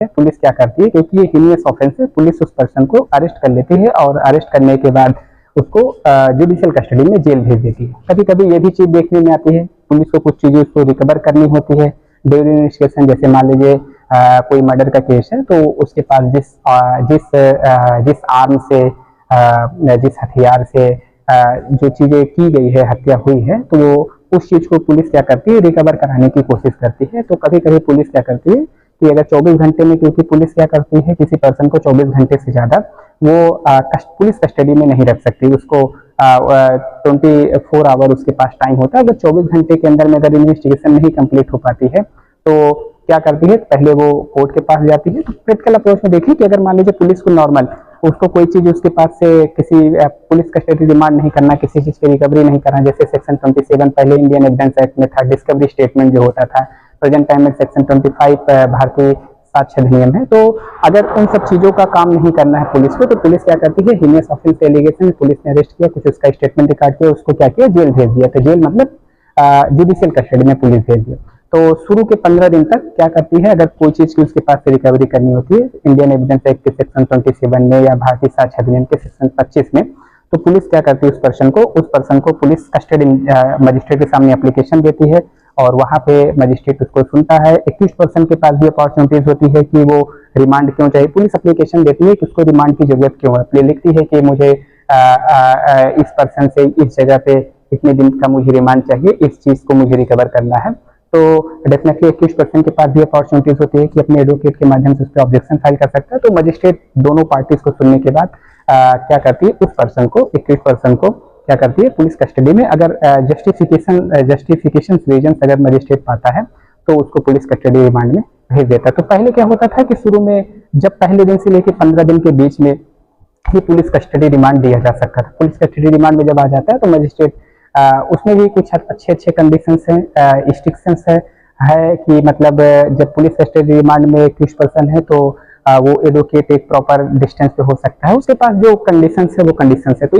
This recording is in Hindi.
पुलिस क्या करती है, क्योंकि ये हीनियस ऑफेंस है, पुलिस उस पर्सन को अरेस्ट कर लेती है और अरेस्ट करने के बाद उसको जुडिशियल कस्टडी में जेल भेज देती है। कभी कभी ये भी चीज देखने में आती है, पुलिस को कुछ चीजें उसको रिकवर करनी होती है ड्यूरिंग इन्वेस्टिगेशन। जैसे मान लीजिए कोई मर्डर का केस है, तो उसके पास जिस आर्म से जिस हथियार से जो चीजें की गई है, हत्या हुई है, तो वो उस चीज को पुलिस क्या करती है, रिकवर कराने की कोशिश करती है। तो कभी कभी पुलिस क्या करती है कि अगर 24 घंटे में, क्योंकि पुलिस क्या करती है, किसी पर्सन को 24 घंटे से ज्यादा वो पुलिस कस्टडी में नहीं रख सकती, उसको 24 आवर उसके पास टाइम होता है। अगर 24 घंटे के अंदर में अगर इन्वेस्टिगेशन नहीं कंप्लीट हो पाती है, तो क्या करती है, पहले वो कोर्ट के पास जाती है। तो प्रैक्टिकल अप्रोच में देखिए कि अगर मान लीजिए पुलिस को नॉर्मल, उसको कोई चीज उसके पास से किसी पुलिस कस्टडी डिमांड नहीं करना, किसी चीज की रिकवरी नहीं करना, जैसे सेक्शन 27 पहले इंडियन एविडेंस एक्ट में था, डिस्कवरी स्टेटमेंट जो होता था, प्रेजेंट टाइम में सेक्शन 25 भारतीय साक्ष्य अधिनियम है। तो अगर उन सब चीजों का काम नहीं करना है पुलिस को, तो पुलिस क्या करती है, हीनियस ऑफेंस एलिगेशन पुलिस ने अरेस्ट किया, कुछ उसका स्टेटमेंट रिकॉर्ड किया, उसको क्या किया, जेल भेज दिया। तो जेल मतलब जुडिशियल कस्टडी में पुलिस भेज दिया। तो शुरू के 15 दिन तक क्या करती है, अगर कोई चीज की उसके पास से रिकवरी करनी होती है इंडियन एविडेंस एक्ट के सेक्शन 27 में या भारतीय साक्ष्य अधिनियम के सेक्शन 25 में, तो पुलिस क्या करती है, उस पर्सन को पुलिस कस्टडी मजिस्ट्रेट के सामने एप्लीकेशन देती है और वहां पे मजिस्ट्रेट उसको सुनता है। 21 पर्सन के पास भी अपॉर्चुनिटीज होती है कि वो रिमांड क्यों चाहिए, पुलिस एप्लीकेशन देती है कि उसको रिमांड की जरूरत क्यों है, लिखती है कि मुझे इस पर्सन से इस जगह पे इतने दिन का मुझे रिमांड चाहिए, इस चीज को मुझे रिकवर करना है। तो डेफिनेटली 21% के पास भी अपॉर्चुनिटीज होती है कि अपने एडवोकेट के माध्यम से उस पर ऑब्जेक्शन फाइल कर सकता है। तो मजिस्ट्रेट दोनों पार्टीज को सुनने के बाद क्या करती है, उस पर्सन को 21% को क्या करती है, पुलिस कस्टडी में, अगर जस्टिफिकेशन रीजन अगर मजिस्ट्रेट पाता है तो उसको पुलिस कस्टडी रिमांड में भेज देता है। तो पहले क्या होता था कि शुरू में जब पहले दिन से लेकर 15 दिन के बीच में ही पुलिस कस्टडी रिमांड दिया जा सकता था। पुलिस कस्टडी रिमांड में जब आ जाता है तो मजिस्ट्रेट उसमें भी कुछ अच्छे कंडीशंस हैं, रिस्ट्रिक्शंस है कि मतलब जब पुलिस कस्टडी रिमांड में 21 पर्सन है तो वो एडवोकेट एक प्रॉपर डिस्टेंस पे हो सकता है, उसके पास जो कंडीशंस है वो कंडीशंस है। तो